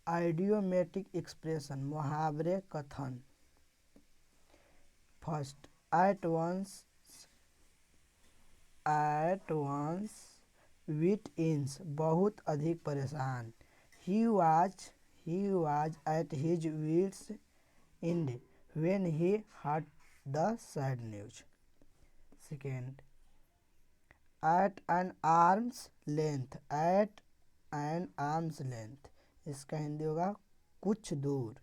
Idiomatic expression मुहावरे कथन। First, eight once विट इंस बहुत अधिक परेशान। He was at his wits and when he heard the sad news. Second, at an arm's length, इसका हिंदी होगा कुछ दूर,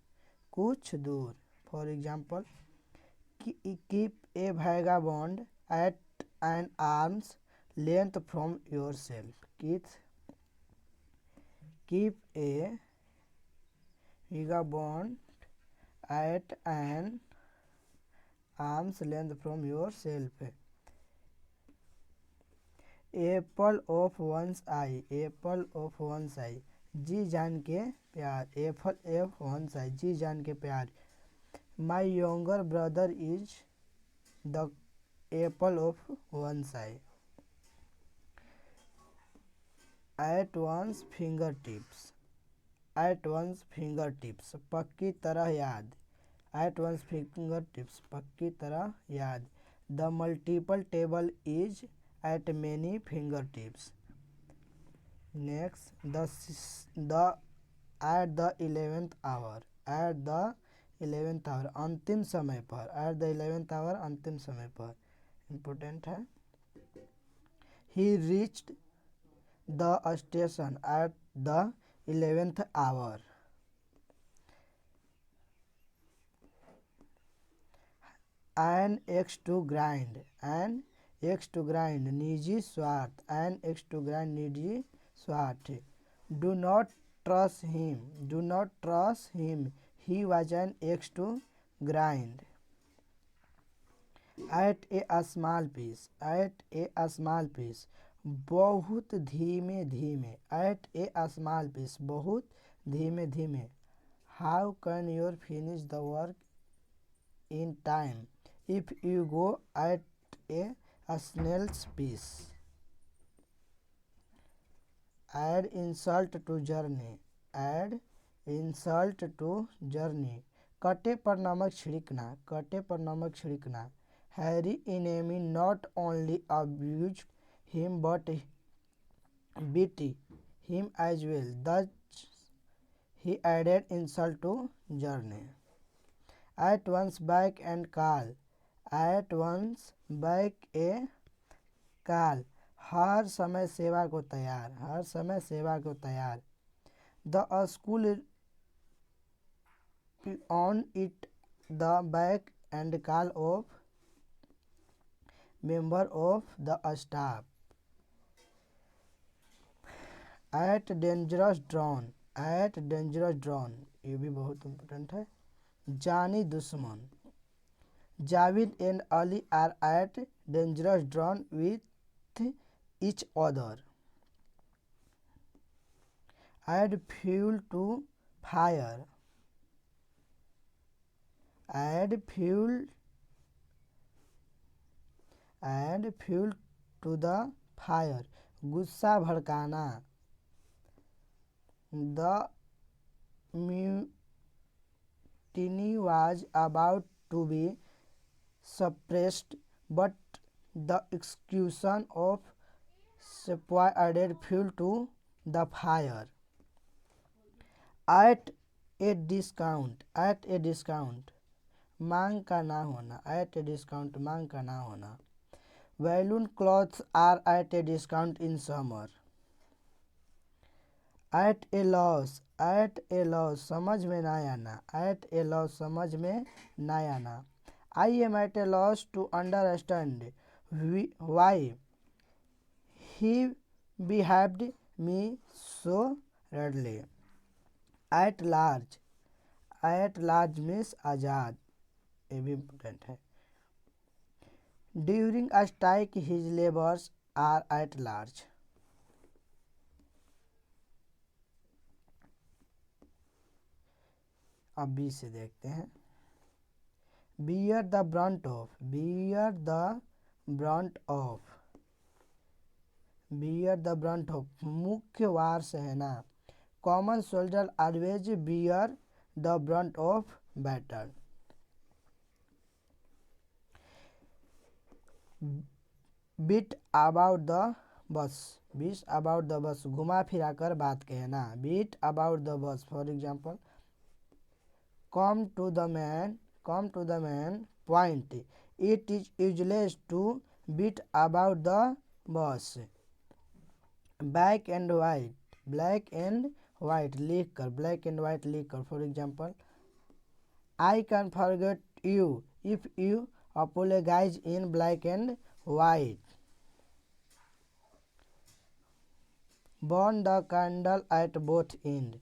कुछ दूर। For example, keep a vagabond at an arm's length from your self. Keep a vagabond at an arm's length from your self. Apple of one's eye, apple of one's eye, जी जान के प्यार। एप्पल ऑफ वंस आई, जी जान के प्यार। माई younger brother is the apple of one's eye. At one's fingertips, at one's fingertips, पक्की तरह याद। एट वंस फिंगर टिप्स, पक्की तरह याद। The multiple table is at many fingertips. Next, the at the 11th hour, at the 11th hour, अंतिम समय पर। Eight the 11th hour, अंतिम समय पर, इम्पोर्टेंट है। He reached the station at the 11th hour. An axe to grind, an axe to grind, निजी स्वार्थ। An axe to grind, निजी स्वार्थ। Do not trust him, do not trust him, he was an axe to grind. At a small piece, at a small piece, बहुत धीमे धीमे। Eight a small piece, बहुत धीमे धीमे। How can your finish the work in time if you go at a snail's pace। Add insult to journey, add insult to journey, कटे पर नमक छिड़कना, कटे पर नमक छिड़कना। Harry enemy not only abused him but beat him as well, thus he added insult to journey। At once back and call, at once back a call, हर समय सेवा को तैयार, हर समय सेवा को तैयार। The school on it the back end call of member of the staff. At dangerous drawn, at dangerous drawn, ये भी बहुत इम्पोर्टेंट है। जानी दुश्मन, Javed and Ali are at dangerous drawn with each other। Add fuel to fire, add fuel to the fire, गुस्सा भड़काना। The mutiny was about to be suppressed but the execution of sepoy added fuel to the fire। At a discount, at a discount, मांग का ना होना। At a discount, मांग का ना होना। Balloon clothes are at a discount in summer। At a loss, at a loss, समझ में ना आना। At a loss, समझ में ना आना। I am at a loss to understand why he behaved me so rudely। At large, at large means आज़ाद, ये भी इम्पोर्टेंट है। During a strike his labours are at large। अब बी से देखते हैं। Bear the brunt of, bear the brunt of, bear the brunt of, मुख्य वार सहना। Common soldier always bear the brunt of battle. Beat about the bush, beat about the bush, घुमा फिरा कर बात कहना, beat about the bush. For example, come to the main point, it is useless to beat about the bush. Black and white लिख कर, black and white लिख कर। For example, I can forget you if you apologise in black and white. Burn the candle at both and,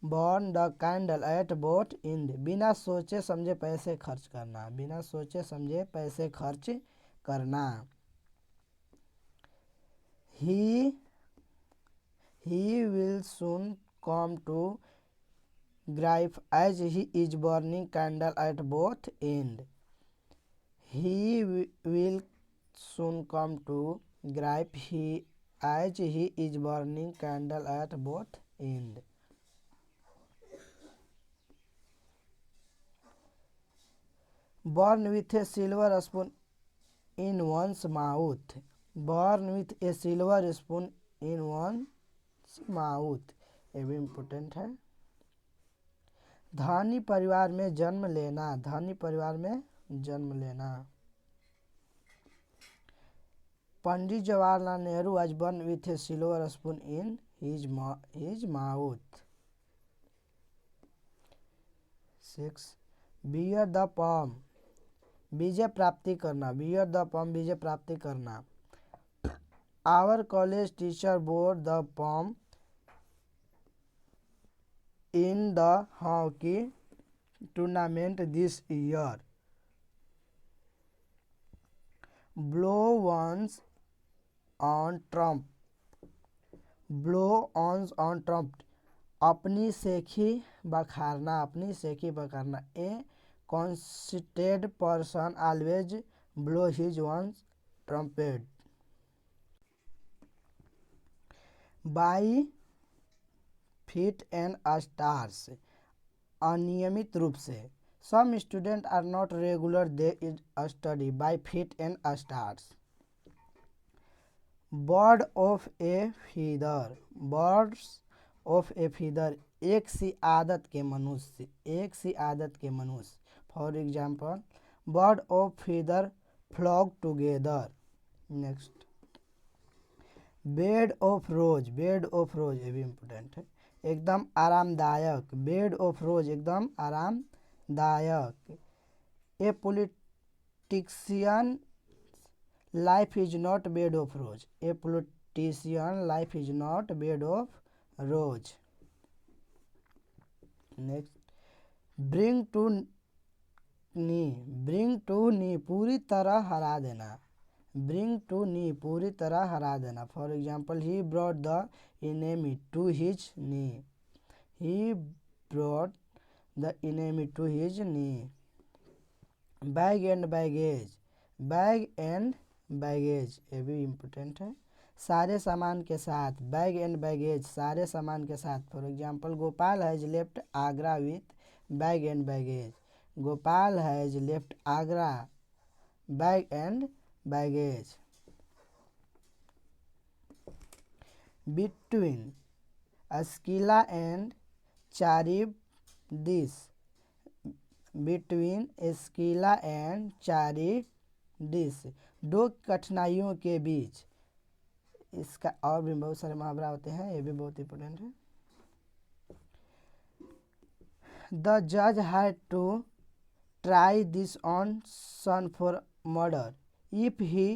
burn the candle at both and, बिना सोचे समझे पैसे खर्च करना, बिना सोचे समझे पैसे खर्च करना। he will soon come to grief as he is burning candle at both end। he will soon come to grief as he is burning candle at both end। burn with a silver spoon in one's mouth, burn with a silver spoon in one's mouth, ये भी important है। धनी परिवार में जन्म लेना, धनी परिवार में जन्म लेना। Pandit Jawaharlal Nehru was born with a silver spoon in his mouth. 6 bear the palm, विजय प्राप्ति करना, बियर द पॉम, विजय प्राप्ति करना। Our college teacher bore the palm in the hockey tournament this year। blow once on trump, blow once on trump, अपनी सेखी बखारना, अपनी सेखी बखारना। A conceited person always blow his own trumpet। by feet and stars, अनियमित रूप से। Some student are not regular, they is study by feet and stars. Bird of a feather, birds of a feather, एक सी आदत के मनुष्य, एक सी आदत के मनुष्य। For example, bird of feather flock together. Next, bed of rose, bed of rose, ये भी इम्पोर्टेंट है, एकदम आरामदायक, बेड ऑफ रोज, एकदम आरामदायक। A politician life is not bed of rose, a politician life is not bed of rose. Next, bring to knee, bring to knee, पूरी तरह हरा देना, ब्रिंग टू नी, पूरी तरह हरा देना। For example, he brought the enemy to his knee, he brought the enemy to his knee। Bag and baggage, bag and baggage, ये भी इम्पोर्टेंट है, सारे सामान के साथ, बैग एंड बैगेज, सारे सामान के साथ। For example, Gopal has left Agra with bag and baggage, Gopal has left Agra bag and baggage. between Askila and Charybdis, between Askila and Charybdis, दो कठिनाइयों के बीच। इसका और भी बहुत सारे मुहावरा होते हैं, ये भी बहुत इंपॉर्टेंट है। The judge had to try this on son for murder. If he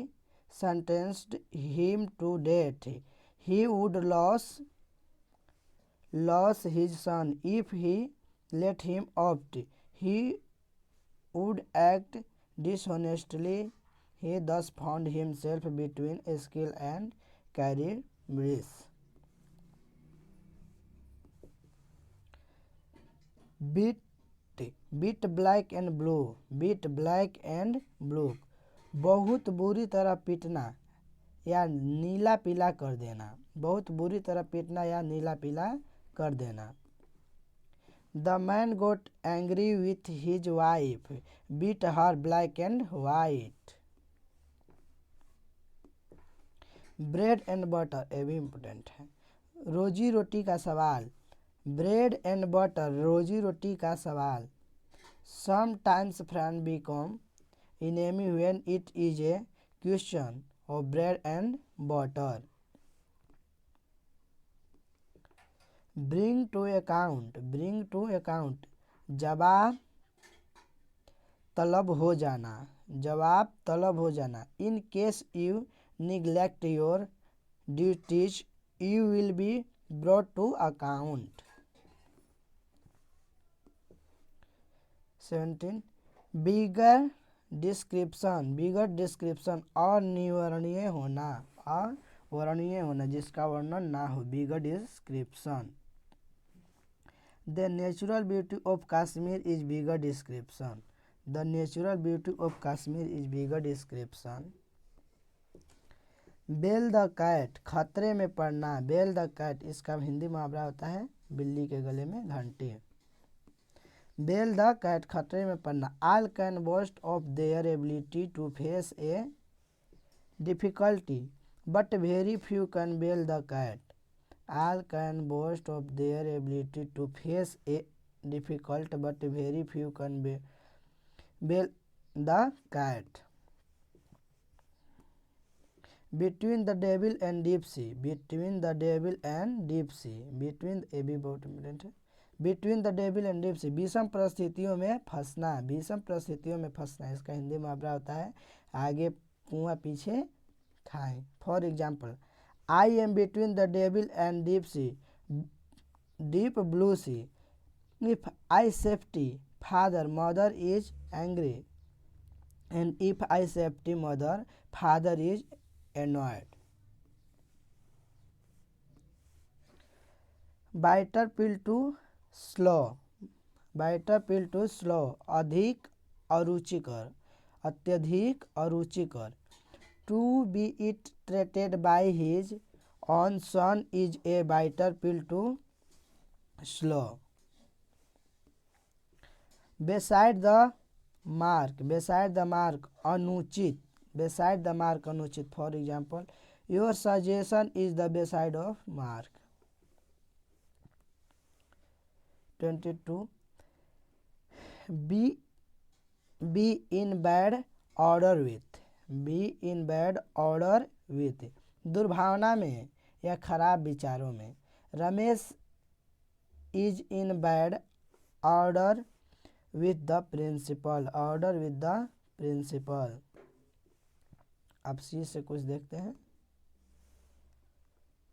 sentenced him to death, he would lose his son. If he let him opt, he would act dishonestly। He thus found himself between Askil and Charybdis। beat black and blue, beat black and blue, बहुत बुरी तरह पीटना या नीला पीला कर देना, बहुत बुरी तरह पीटना या नीला पीला कर देना। The man got angry with his wife, beat her black and white. Bread and butter, ये भी इम्पोर्टेंट है। रोजी रोटी का सवाल, ब्रेड एंड बटर, रोजी रोटी का सवाल। Sometimes friend become enemy when it is a question of bread and butter. Bring to account, bring to account, जवाब तलब हो जाना, जवाब तलब हो जाना। In case you neglect your duties, you will be brought to account. 17. Bigger description, beggar description, अनिवर्णीय होना, अवर्णीय होना, जिसका वर्णन ना हो, beggar description. The natural beauty of Kashmir is beggar description, the natural beauty of Kashmir is beggar description. Bell the cat, खतरे में पड़ना, बेल द कैट, इसका हिंदी मुहावरा होता है बिल्ली के गले में घंटी। बेल द कैट, खतरे में पड़ना। All can boast of their ability to face a difficulty but very few can bell the cat. All can boast of their ability to face a difficult but very few can bell the cat. Between the devil and deep sea, between the devil and deep sea, between, ये भी बहुत important है। Between the devil and deep sea, विषम परिस्थितियों में फंसना, विषम परिस्थितियों में फंसना, इसका हिंदी मुहावरा होता है आगे कुआं पीछे खाएं। For example, I am between the devil and deep sea, deep blue sea. If I safety father, mother is angry, and if I safety mother, father is annoyed. Bitter pill to swallow, bitter pill to swallow, अधिक अरुचिकर, अत्यधिक अरुचिकर। To be it treated by his own son is a bitter pill to swallow. Beside the mark, beside the mark, अनुचित, beside the mark, अनुचित। For example, your suggestion is the beside of mark. 22. Be in bad order with, be in bad order with, दुर्भावना में या खराब विचारों में। Ramesh is in bad order with the principal, order with the principal. अब C से कुछ देखते हैं।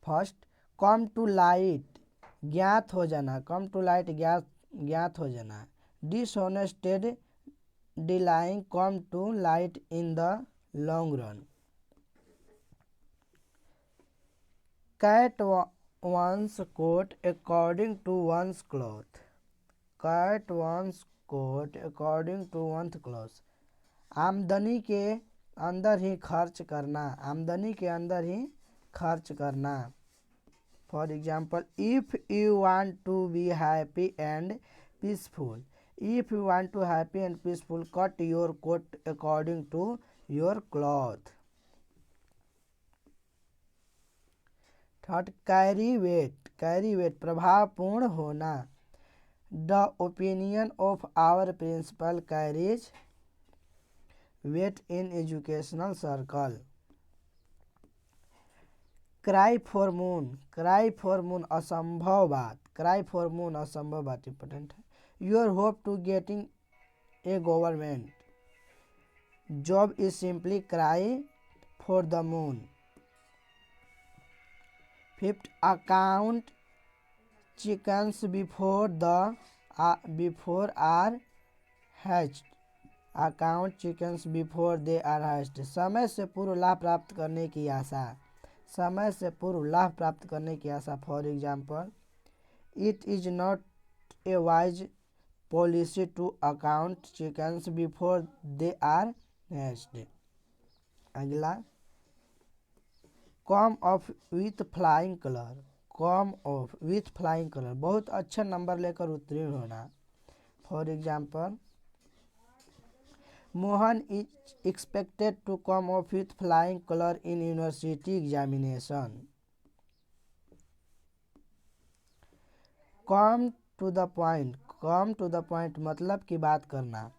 फर्स्ट, कम टू लाइट, ज्ञात हो जाना, कम टू लाइट, ज्ञात हो जाना। Dishonest dealing come to light in the long run. Cut one's coat according to one's cloth, cut one's coat according to one's cloth. आमदनी के अंदर ही खर्च करना, आमदनी के अंदर ही खर्च करना। For example, if you want to be happy and peaceful, if you want to happy and peaceful, cut your coat according to your cloth. Third, carry weight, carry weight, प्रभावपूर्ण होना। The opinion of our principal carries weight in educational circle. Cry for moon, cry for moon, असंभव बात, cry for moon, असंभव बात important है। Your hope to getting a government job is simply cry for the moon. Fifth, account chickens before are hatched, account chickens before they are hatched, समय से पूर्व लाभ प्राप्त करने की आशा, समय से पूर्व लाभ प्राप्त करने की आशा। For example, it is not a wise policy to account chickens before they are hatched. अगला, come up with flying colour, come off with flying colour, बहुत अच्छा नंबर लेकर उत्तीर्ण होना। For example, Mohan is expected to come off with flying colour in university examination. Come to the point, come to the point मतलब की बात करना।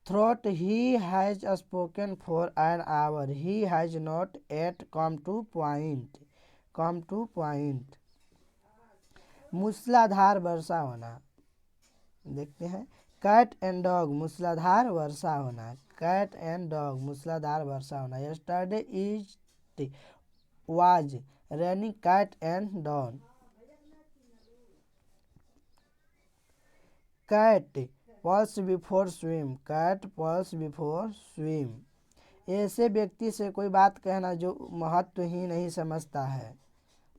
Throat he has spoken for an our, he has not at come two point, come two point. मूसलाधार वर्षा होना, देखते हैं। Cat and dog, मूसलाधार वर्षा होना। कैट एंड डॉग, मूसलाधार वर्षा होना। Yesterday is was raining cat and dog. Cat pulse before swim, cat pulse before swim. ऐसे व्यक्ति से कोई बात कहना जो महत्व ही नहीं समझता है।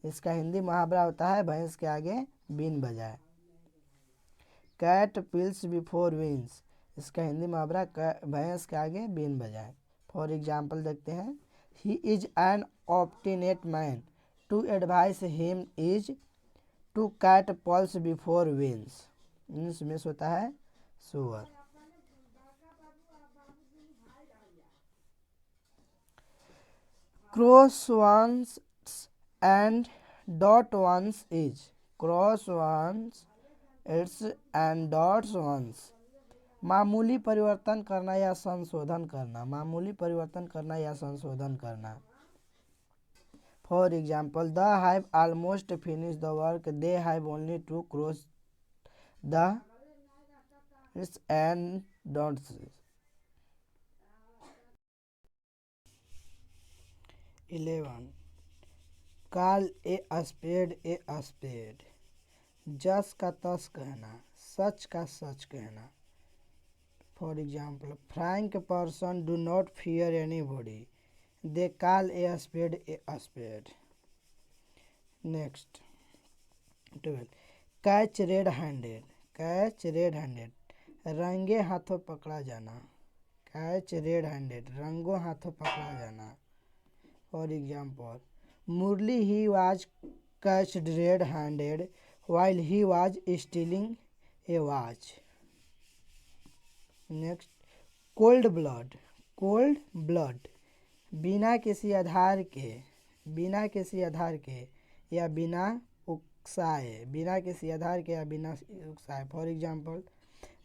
इसका हिंदी मुहावरा होता है भैंस के आगे बीन बजाए। कैट पिल्स बिफोर विंस, इसका हिंदी मुहावरा भैंस के आगे बीन बजाए। फॉर एग्जाम्पल देखते हैं। He is an obstinate man, to advice him is to cat pulse before wins. मिस होता है सुअर। Cross one's and dot one's is, cross one's its and dots one's. मामूली परिवर्तन करना या संशोधन करना, मामूली परिवर्तन करना या संशोधन करना। For example, they have almost finish the work, they have only to cross the t's and dots. 11, call a spade a spade, जस का तस कहना, सच का सच कहना। For example, frank person do not fear anybody, they call a spade a spade. Next 12, catch red handed, catch red handed, रंगे हाथों पकड़ा जाना। कैच रेड हैंडेड, रंगों हाथों पकड़ा जाना। For example, Murli he was caught red handed while he was stealing a watch. Next, cold blood, cold blood, बिना किसी आधार के, बिना किसी आधार के या बिना उकसाए, बिना किसी आधार के या बिना उकसाए। For example,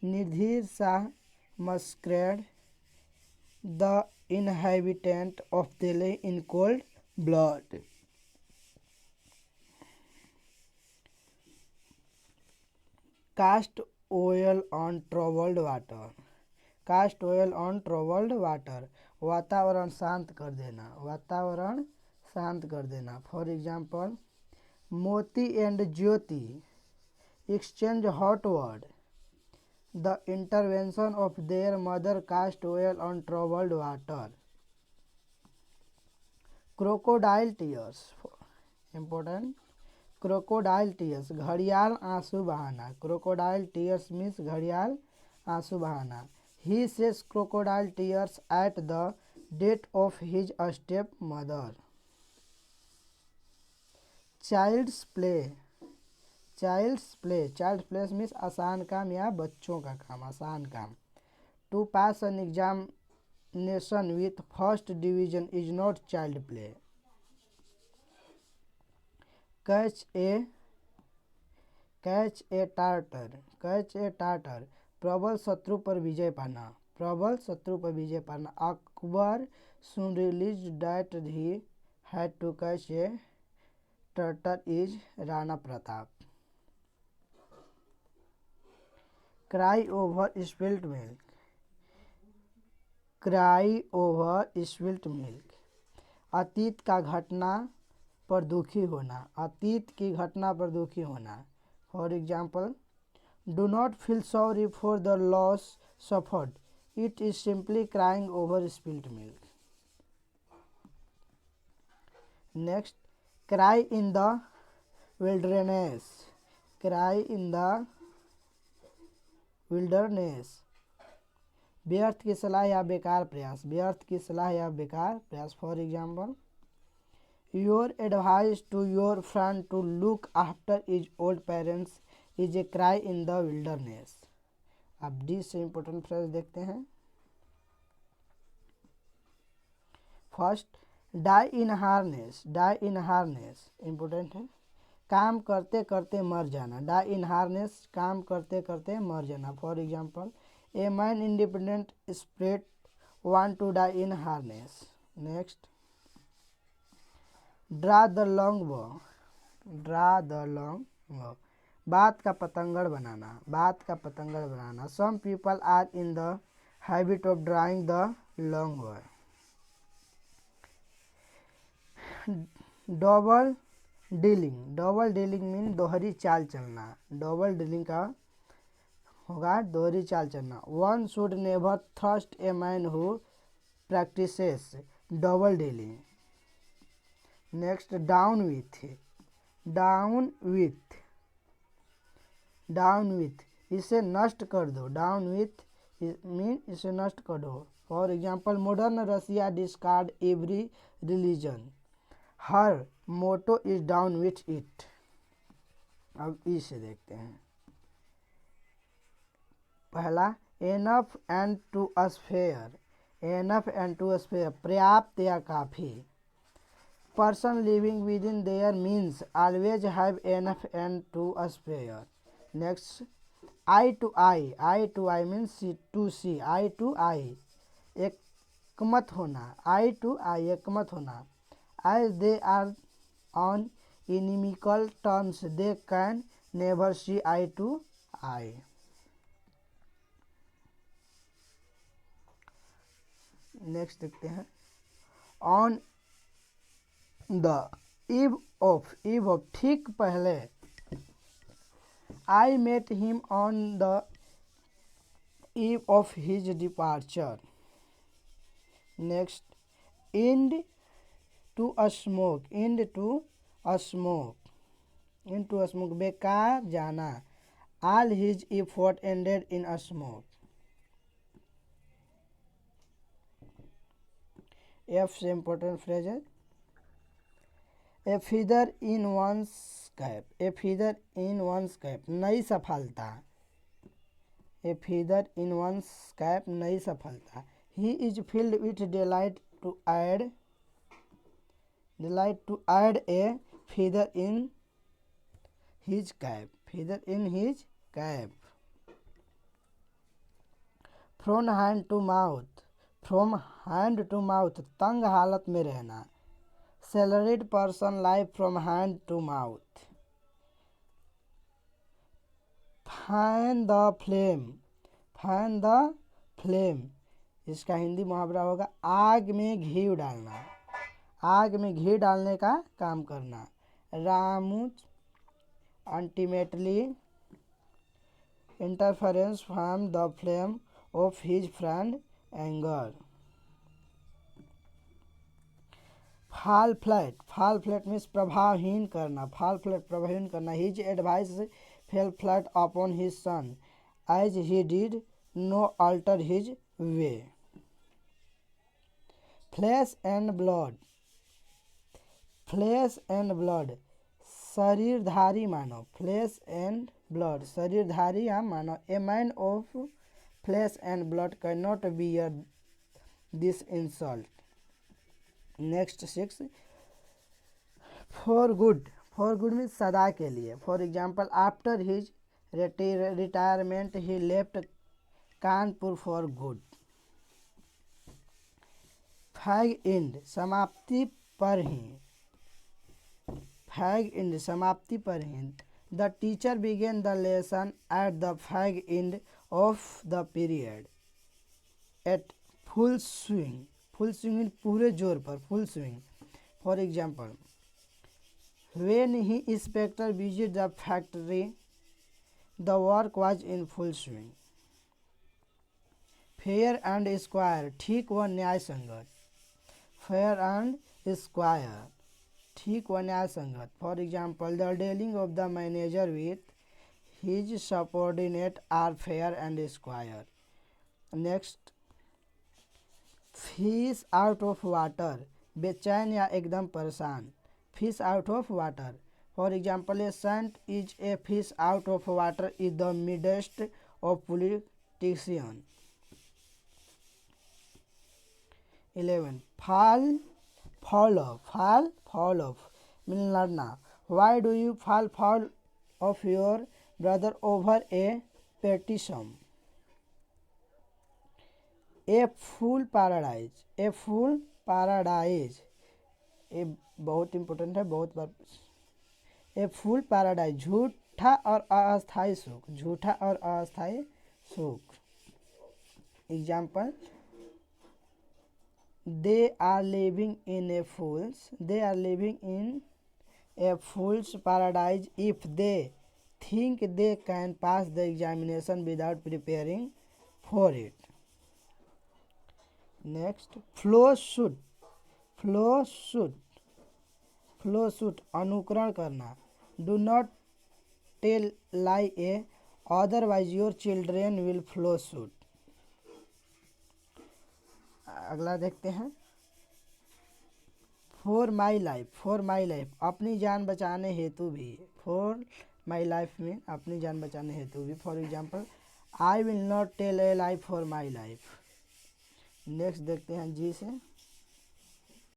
Nadir Shah massacred the inhabitant of Delhi in cold blood. Cast oil on troubled water, cast oil on troubled water, वातावरण शांत कर देना, वातावरण शांत कर देना। For example, Moti and Jyoti exchange hot word, the intervention of their mother cast oil on troubled water. Crocodile tears, important, crocodile tears, घड़ियाल आंसू बहाना। क्रोकोडाइल टीयर्स मीन्स घड़ियाल आंसू बहाना। He says crocodile tears at the death of his stepmother. Child's play, child's play, child play means आसान काम या बच्चों का काम, आसान काम। To pass an examination with first division is not child play. Catch a tartar, catch a tartar, प्रबल शत्रु पर विजय पाना, प्रबल शत्रु पर विजय पाना। Akbar soon realized that he had to catch a turtle is Rana Pratap. Cry over spilt milk, cry over spilt milk, अतीत का घटना पर दुखी होना, अतीत की घटना पर दुखी होना। For example, do not feel sorry for the loss suffered, it is simply crying over spilt milk. Next, cry in the wilderness, cry in the wilderness, व्यर्थ की सलाह या बेकार प्रयास, व्यर्थ की सलाह या बेकार प्रयास। For example, your advice to your friend to look after is old parents is a cry in the wilderness. अब डी से इंपॉर्टेंट फ्रेज देखते हैं। First, die in harness. Die in harness important है, काम करते करते मर जाना। डाई इन हार्नेस, काम करते करते मर जाना। For example, a man independent spirit want to die in harness. Next, draw the long bow. Draw the long bow, बात का पतंगड़ बनाना। बात का पतंगड़ बनाना। Some people are in the habit of drawing the long bow. Double dealing. Double dealing mean दोहरी चाल चलना। डबल डीलिंग का होगा दोहरी चाल चलना। One should never thrust a man who practices double dealing. Next, down with. Down with, down with, इसे नष्ट कर दो। डाउन विथ मीन इसे नष्ट कर दो। For example, modern Russia discard every religion, her motto is down with it. अब इसे देखते हैं। पहला, enough and to spare. Enough and to spare, पर्याप्त या काफी। Person living within their means always have enough and to spare. Next, eye to eye. Eye to eye means to see. Eye to eye, एकमत होना। Eye to eye, एकमत होना। As they are on inimical terms they can never see eye to eye. Next देखते हैं। On the eve of. Eve of, ठीक पहले। I met him on the eve of his departure. Next, end to a smoke. End to a smoke. Into a smoke, बेकार जाना। All his effort ended in a smoke. F से important phrase है, a feather in one's cap। a feather in one's cap, नई सफलता। a feather in one's cap, नई सफलता। he is filled with delight to add a feather in his cap। feather in his cap। from hand to mouth। from hand to mouth, तंग हालत में रहना। salaried person live from hand to mouth। fan the flame। fan the flame, इसका हिंदी मुहावरा होगा आग में घी डालना। आग में घी डालने का काम करना। रामुज ultimately interference from the flame of his friend anger। fall flat। fall flat means प्रभावहीन करना। fall flat, प्रभावहीन करना। his advice fell flat upon his son as he did not alter his way। flesh and blood। flesh and blood, शरीरधारी Manav. flesh and blood, शरीरधारी या मानव। a man of flesh and blood cannot bear this insult। Next 6, for good. For good means सदा के लिए। For example, after his retirement he left Kanpur for good. Fag end, समाप्ति पर ही। Fag end, समाप्ति पर ही। The teacher began the lesson at the fag end of the period at full swing. Full swing पूरे जोर पर, full swing. For example, when he inspector visit the factory the work was in full swing. Fair and square, ठीक व न्याय संगत। Fair and square, ठीक व न्याय संगत। For example, the dealing of the manager with his subordinate are fair and square. Next, fish out of water, बेचैन या एकदम परेशान। fish out of water. For example, a saint is a fish out of water in the midst of politicians. 11. Fall off means लड़ना. Why do you fall of your brother over a petty sum? A fool paradise. ये बहुत important है, बहुत बार. A full paradise झूठा और अस्थायी सुख. Example, they are living in a fool's paradise if they think they can pass the examination without preparing for it. Next, flow suit अनुकरण करना. Do not tell lie otherwise your children will follow suit. अगला देखते हैं. For my life अपनी जान बचाने हेतु भी. फॉर माई लाइफ में अपनी जान बचाने हेतु भी. For example, I will not tell a lie for my life. Next देखते हैं जी से.